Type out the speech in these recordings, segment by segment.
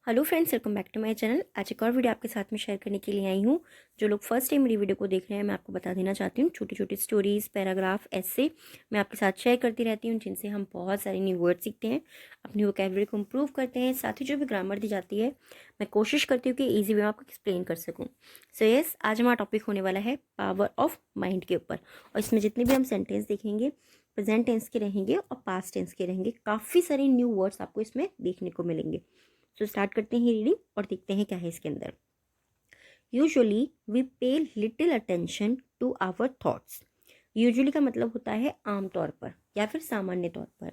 Hello friends, welcome back to my channel. आज एक और वीडियो आपके साथ में शेयर करने के लिए आई हूँ। जो लोग फर्स्ट टाइम मेरी वीडियो को देख रहे हैं, मैं आपको बता देना चाहती हूँ, छोटी छोटी स्टोरीज़, पैराग्राफ, ऐसे मैं आपके साथ शेयर करती रहती हूँ, जिनसे हम बहुत सारे न्यू वर्ड सीखते हैं, अपनी वोकैबुलरी को इम्प्रूव करते हैं। साथ ही जो भी ग्रामर दी जाती है, मैं कोशिश करती हूँ कि ईजी वे में आपको एक्सप्लेन कर सकूँ। सो यस, आज हमारा टॉपिक होने वाला है पावर ऑफ माइंड के ऊपर। और इसमें जितने भी हम सेंटेंस देखेंगे, प्रेजेंट टेंस के रहेंगे और पास्ट टेंस के रहेंगे। काफ़ी सारे न्यू वर्ड्स आपको इसमें देखने को मिलेंगे। तो स्टार्ट करते हैं रीडिंग और देखते हैं क्या है इसके अंदर। Usually we pay little attention to our thoughts. Usually का मतलब होता है आमतौर पर या फिर सामान्य तौर पर।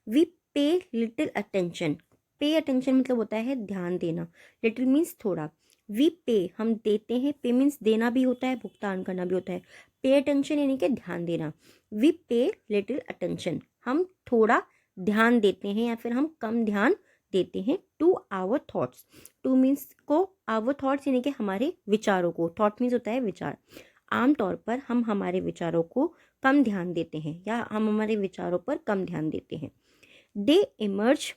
We pay little attention, pay attention मतलब होता है ध्यान देना, लिटिल मीन्स थोड़ा। वी पे हम देते हैं, पे मीन्स देना भी होता है, भुगतान करना भी होता है। पे अटेंशन यानी कि ध्यान देना। वी पे लिटिल अटेंशन, हम थोड़ा ध्यान देते हैं या फिर हम कम ध्यान देते हैं to our thoughts. To means को, आवर थॉट्स यानी कि हमारे विचारों को। थॉट मीन्स होता है विचार। आमतौर पर हम हमारे विचारों को कम ध्यान देते हैं या हम हमारे विचारों पर कम ध्यान देते हैं। They emerge,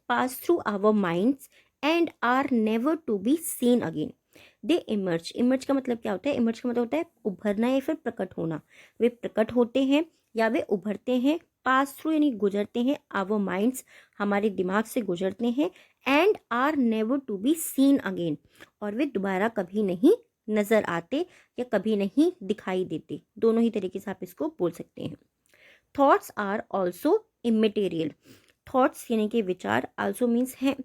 pass through our minds and are never to be seen again. They emerge, emerge का मतलब क्या होता है? इमर्ज का मतलब होता है उभरना या फिर प्रकट होना। वे प्रकट होते हैं या वे उभरते हैं। पास थ्रू यानी गुजरते हैं, आवर माइंड्स हमारे दिमाग से गुजरते हैं, and are never to be seen again और वे दोबारा कभी नहीं नजर आते या कभी नहीं दिखाई देते। दोनों ही तरीके से आप इसको बोल सकते हैं। Thoughts are also immaterial. Thoughts यानी कि विचार, आल्सो मीन्स है,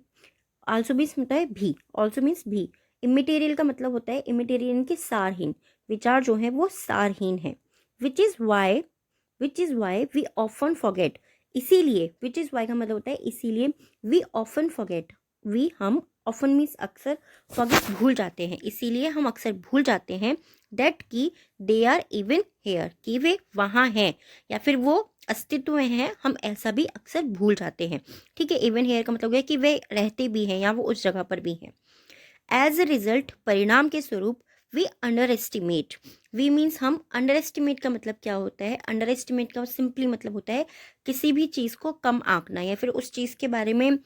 आल्सो मीन्स होता है भी, ऑल्सो मीन्स भी। इमेटेरियल का मतलब होता है, इमेटेरियल यानी कि सारहीन। विचार जो है वो सारहीन है। Which is why, which is why we often forget. इसीलिए, विच इज वाई का मतलब होता है इसीलिए, वी ऑफन फॉरगेट, वी हम, ऑफन मीन्स अक्सर, फॉरगेट भूल जाते हैं, इसीलिए हम अक्सर भूल जाते हैं। दैट की दे आर इवन हेयर, कि वे वहाँ हैं या फिर वो अस्तित्व में हैं, हम ऐसा भी अक्सर भूल जाते हैं। ठीक है, इवन हेयर का मतलब है कि वे रहते भी हैं या वो उस जगह पर भी हैं। एज ए रिजल्ट, परिणाम के स्वरूप, we underestimate. We means हम, अंडर एस्टिमेट का मतलब क्या होता है? अंडर एस्टिमेट का सिंपली मतलब होता है किसी भी चीज़ को कम आंकना या फिर उस चीज़ के बारे में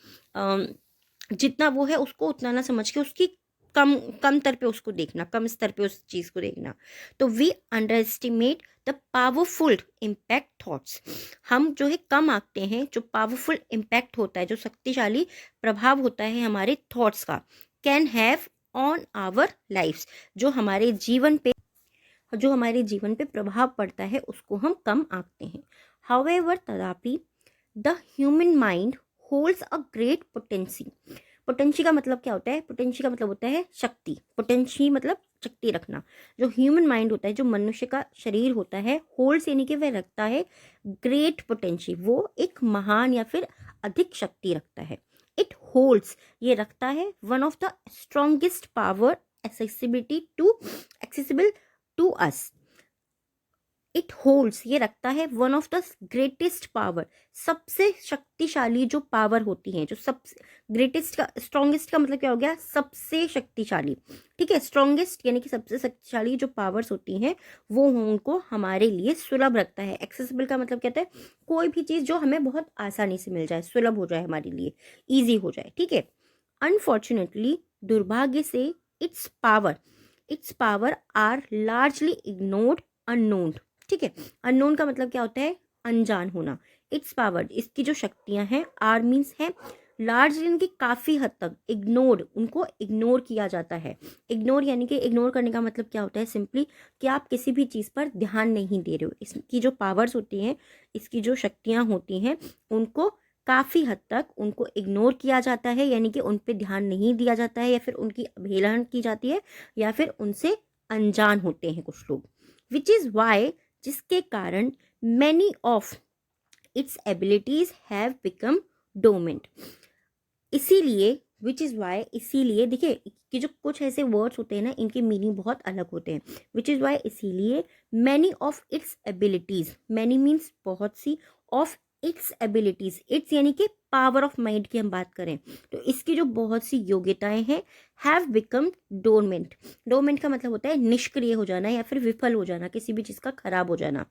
जितना वो है उसको उतना ना समझ के उसकी कम कम स्तर पे उसको देखना, कम स्तर पे उस चीज़ को देखना। तो we underestimate the powerful impact thoughts. हम जो है कम आंकते हैं जो पावरफुल इम्पैक्ट होता है, जो शक्तिशाली प्रभाव होता है हमारे थॉट्स का, can have on our lives, जो हमारे जीवन पे प्रभाव पड़ता है उसको हम कम आंकते हैं। हाउएवर, तथापि, the human mind holds a great potency. Potency का मतलब क्या होता है? पोटेंसी का मतलब होता है शक्ति। पोटेंसी मतलब शक्ति रखना। जो ह्यूमन माइंड होता है, जो मनुष्य का शरीर होता है, होल्ड्स यानी कि वह रखता है ग्रेट पोटेंसी, वो एक महान या फिर अधिक शक्ति रखता है। इट होल्ड्स, ये रखता है, one of the strongest power accessible to us. It holds, ये रखता है, one of the greatest power, सबसे शक्तिशाली जो पावर होती है, जो सबसे ग्रेटेस्ट का, स्ट्रॉन्गेस्ट का मतलब क्या हो गया? सबसे शक्तिशाली। ठीक है, स्ट्रॉन्गेस्ट यानी कि सबसे शक्तिशाली जो पावर्स होती हैं वो उनको हमारे लिए सुलभ रखता है। एक्सेसिबल का मतलब कहता है कोई भी चीज़ जो हमें बहुत आसानी से मिल जाए, सुलभ हो जाए, हमारे लिए ईजी हो जाए। ठीक है। अनफॉर्चुनेटली, दुर्भाग्य से, its power are largely ignored, unknown. ठीक है, अननोन का मतलब क्या होता है? अनजान होना। इट्स पावर, इसकी जो शक्तियां हैं, आर मीन्स है लार्ज, इनकी काफी हद तक, इग्नोर्ड, उनको इग्नोर किया जाता है। इग्नोर यानी कि इग्नोर करने का मतलब क्या होता है? सिंपली कि आप किसी भी चीज पर ध्यान नहीं दे रहे हो। इसकी जो पावर्स होती हैं, इसकी जो शक्तियां होती हैं, उनको काफी हद तक उनको इग्नोर किया जाता है, यानी कि उन पर ध्यान नहीं दिया जाता है या फिर उनकी अवहेलना की जाती है या फिर उनसे अनजान होते हैं कुछ लोग। विच इज वाई, जिसके कारण, many of its abilities have become डोमेंट। इसीलिए, विच इज वाई, इसीलिए, देखिए कि जो कुछ ऐसे वर्ड्स होते हैं ना, इनके मीनिंग बहुत अलग होते हैं। विच इज वाई, इसीलिए, many of its abilities, many means बहुत सी, ऑफ इट्स एबिलिटीज, इट्स यानी कि पावर ऑफ माइंड की हम बात करें तो इसकी जो बहुत सी योग्यताएं हैं, हैव बिकम डोरमेंट। डोरमेंट का मतलब होता है निष्क्रिय हो जाना या फिर विफल हो जाना, किसी भी चीज का खराब हो जाना।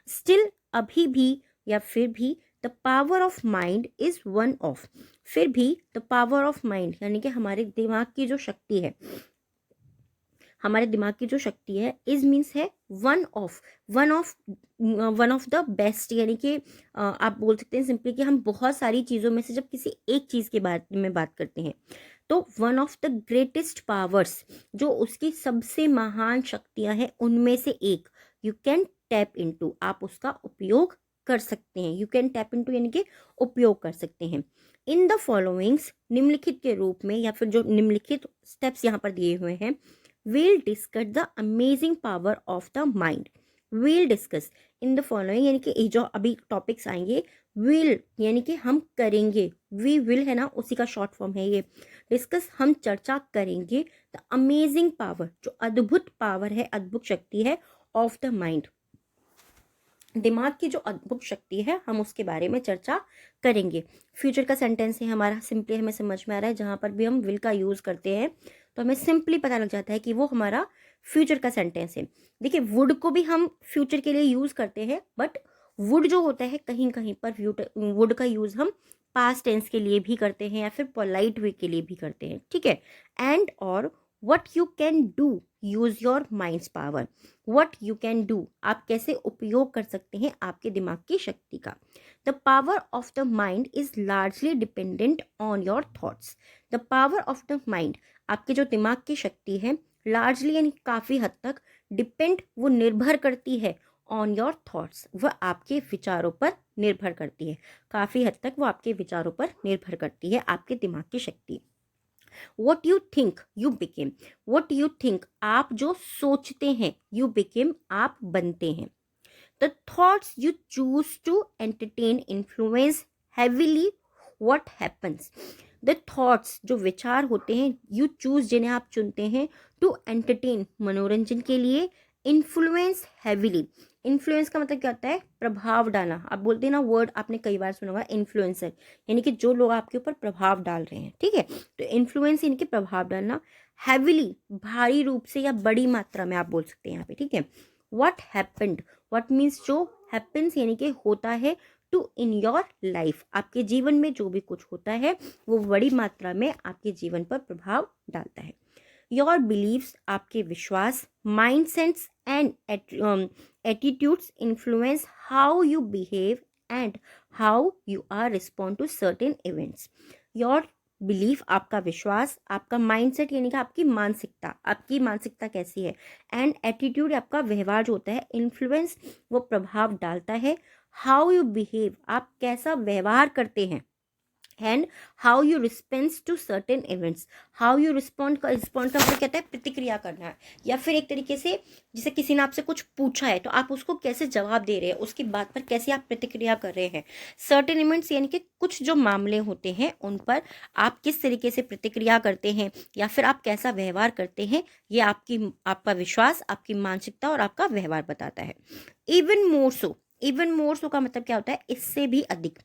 स्टिल, अभी भी या फिर भी, the power of mind is one of, फिर भी द पावर ऑफ माइंड यानी कि हमारे दिमाग की जो शक्ति है, हमारे दिमाग की जो शक्ति है इज मीन्स है वन ऑफ द बेस्ट, यानी कि आप बोल सकते हैं सिंपली कि हम बहुत सारी चीज़ों में से जब किसी एक चीज़ के बारे में बात करते हैं तो one of the greatest powers, जो उसकी सबसे महान शक्तियां हैं उनमें से एक, यू कैन टैप इनटू, आप उसका उपयोग कर सकते हैं। यू कैन टैप इनटू यानी कि उपयोग कर सकते हैं। इन द फॉलोइंग्स, निम्नलिखित के रूप में या फिर जो निम्नलिखित स्टेप्स यहाँ पर दिए हुए हैं, we'll discuss the amazing power of the mind. we'll discuss in the following यानी कि ये जो अभी टॉपिक्स आएंगे, will यानी कि हम करेंगे, we will है ना, उसी का शॉर्ट फॉर्म है ये। डिस्कस हम चर्चा करेंगे, द अमेजिंग पावर, जो अद्भुत पावर है, अद्भुत शक्ति है, ऑफ द माइंड, दिमाग की जो अद्भुत शक्ति है हम उसके बारे में चर्चा करेंगे। फ्यूचर का सेंटेंस है हमारा, सिंपली हमें समझ में आ रहा है, जहाँ पर भी हम विल का यूज़ करते हैं तो हमें सिंपली पता लग जाता है कि वो हमारा फ्यूचर का सेंटेंस है। देखिए वुड को भी हम फ्यूचर के लिए यूज़ करते हैं, बट वुड जो होता है कहीं कहीं पर वुड का यूज़ हम पास्ट टेंस के लिए भी करते हैं या फिर पोलाइट वे के लिए भी करते हैं, ठीक है। एंड और what you can do, use your minds power, what you can do, आप कैसे उपयोग कर सकते हैं आपके दिमाग की शक्ति का। The power of the mind is largely dependent on your thoughts. The power of the mind, आपके जो दिमाग की शक्ति है, लार्जली यानी काफ़ी हद तक, डिपेंड वो निर्भर करती है, ऑन योर थॉट्स वह आपके विचारों पर निर्भर करती है, काफ़ी हद तक वो आपके विचारों पर निर्भर करती है, आपके दिमाग की शक्ति। What you think you became, what you think आप जो सोचते हैं, यू बिकेम आप बनते हैं। The thoughts you choose to entertain influence heavily what happens. The thoughts जो विचार होते हैं, यू चूज जिन्हें आप चुनते हैं, टू एंटरटेन मनोरंजन के लिए, इन्फ्लुएंस हैविली, इन्फ्लुएंस का मतलब क्या होता है, प्रभाव डालना। आप बोलते हैं ना वर्ड, आपने कई बार सुना होगा इन्फ्लुएंसर, यानी कि जो लोग आपके ऊपर प्रभाव डाल रहे हैं, ठीक है। तो इन्फ्लुएंस यानी कि प्रभाव डालना, हैविली भारी रूप से या बड़ी मात्रा में आप बोल सकते हैं यहाँ पे, ठीक है। व्हाट हैपेंड, व्हाट मीन्स जो हैपेंस यानी कि होता है, टू इन योर लाइफ, आपके जीवन में जो भी कुछ होता है वो बड़ी मात्रा में आपके जीवन पर प्रभाव डालता है। योर बिलीव्स, आपके विश्वास, mindsets and attitudes influence how you behave and how you are respond to certain events. Your belief, आपका विश्वास, आपका माइंडसेट यानी कि आपकी मानसिकता कैसी है, एंड एटीट्यूड आपका व्यवहार जो होता है, इन्फ्लुएंस वो प्रभाव डालता है, हाउ यू बिहेव आप कैसा व्यवहार करते हैं, and how you respond to certain events, how you respond का मतलब कहता है प्रतिक्रिया करना है, या फिर एक तरीके से जैसे किसी ने आपसे कुछ पूछा है तो आप उसको कैसे जवाब दे रहे हैं, उसकी बात पर कैसे आप प्रतिक्रिया कर रहे हैं। सर्टेन इवेंट्स यानी कि कुछ जो मामले होते हैं उन पर आप किस तरीके से प्रतिक्रिया करते हैं या फिर आप कैसा व्यवहार करते हैं, ये आपका विश्वास, आपकी मानसिकता और आपका व्यवहार बताता है। इवन मोर सो का मतलब क्या होता है, इससे भी अधिक।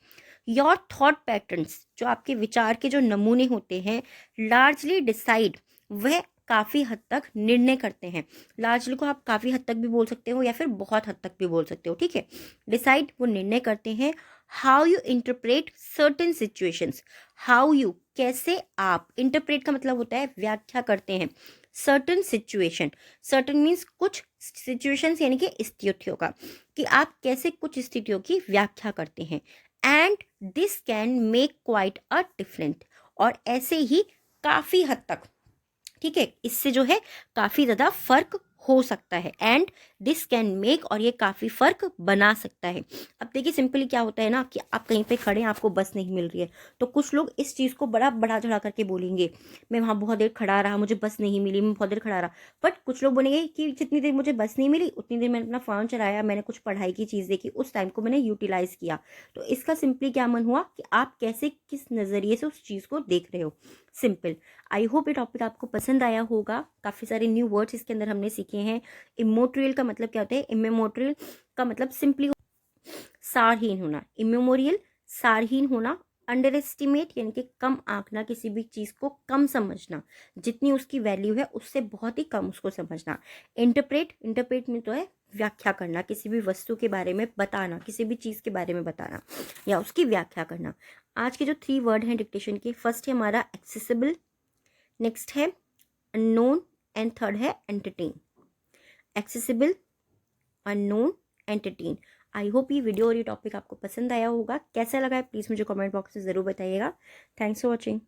योर थॉट पैटर्न्स, जो आपके विचार के जो नमूने होते हैं, लार्जली डिसाइड, वह काफ़ी हद तक निर्णय करते हैं। लार्जली को आप काफ़ी हद तक भी बोल सकते हो या फिर बहुत हद तक भी बोल सकते हो, ठीक है। डिसाइड वो निर्णय करते हैं। How you interpret certain situations, how you कैसे आप, इंटरप्रेट का मतलब होता है व्याख्या करते हैं, सर्टेन सिचुएशन, सर्टेन मीन्स कुछ सिचुएशंस यानी कि स्थितियों का, कि आप कैसे कुछ स्थितियों की व्याख्या करते हैं। And this can make quite a different, और ऐसे ही काफ़ी हद तक, ठीक है, इससे जो है काफ़ी ज़्यादा फर्क हो सकता है। एंड दिस कैन मेक, और ये काफ़ी फर्क बना सकता है। अब देखिए सिंपली क्या होता है ना कि आप कहीं पे खड़े हैं, आपको बस नहीं मिल रही है, तो कुछ लोग इस चीज़ को बड़ा बढ़ा चढ़ा करके बोलेंगे, मैं वहाँ बहुत देर खड़ा रहा, मुझे बस नहीं मिली, मैं बहुत देर खड़ा रहा। बट कुछ लोग बोलेंगे कि जितनी देर मुझे बस नहीं मिली उतनी देर मैंने अपना फ़ोन चलाया, मैंने कुछ पढ़ाई की चीज़ देखी, उस टाइम को मैंने यूटिलाइज़ किया। तो इसका सिंपली क्या मन हुआ कि आप कैसे किस नज़रिए से उस चीज़ को देख रहे हो, सिंपल। आई होप ये टॉपिक आपको पसंद आया होगा। काफ़ी सारे न्यू वर्ड्स इसके अंदर हमने सीखे हैं। इमोटरियल का मतलब क्या होता है, इमेमोटरियल का मतलब सिंपली सारहीन होना, इमेमोरियल सारहीन होना, अंडर एस्टिमेट यानी कि कम आंकना, किसी भी चीज़ को कम समझना, जितनी उसकी वैल्यू है उससे बहुत ही कम उसको समझना। इंटरप्रेट, इंटरप्रेट में तो है व्याख्या करना, किसी भी वस्तु के बारे में बताना, किसी भी चीज़ के बारे में बताना या उसकी व्याख्या करना। आज के जो 3 वर्ड हैं डिक्टेशन के, फर्स्ट है हमारा एक्सेसिबल, नेक्स्ट है अननोन एंड थर्ड है entertain. Accessible, unknown, entertain. I hope ये वीडियो और ये टॉपिक आपको पसंद आया होगा। कैसा लगा है प्लीज़ मुझे कमेंट बॉक्स में ज़रूर बताइएगा। Thanks for watching.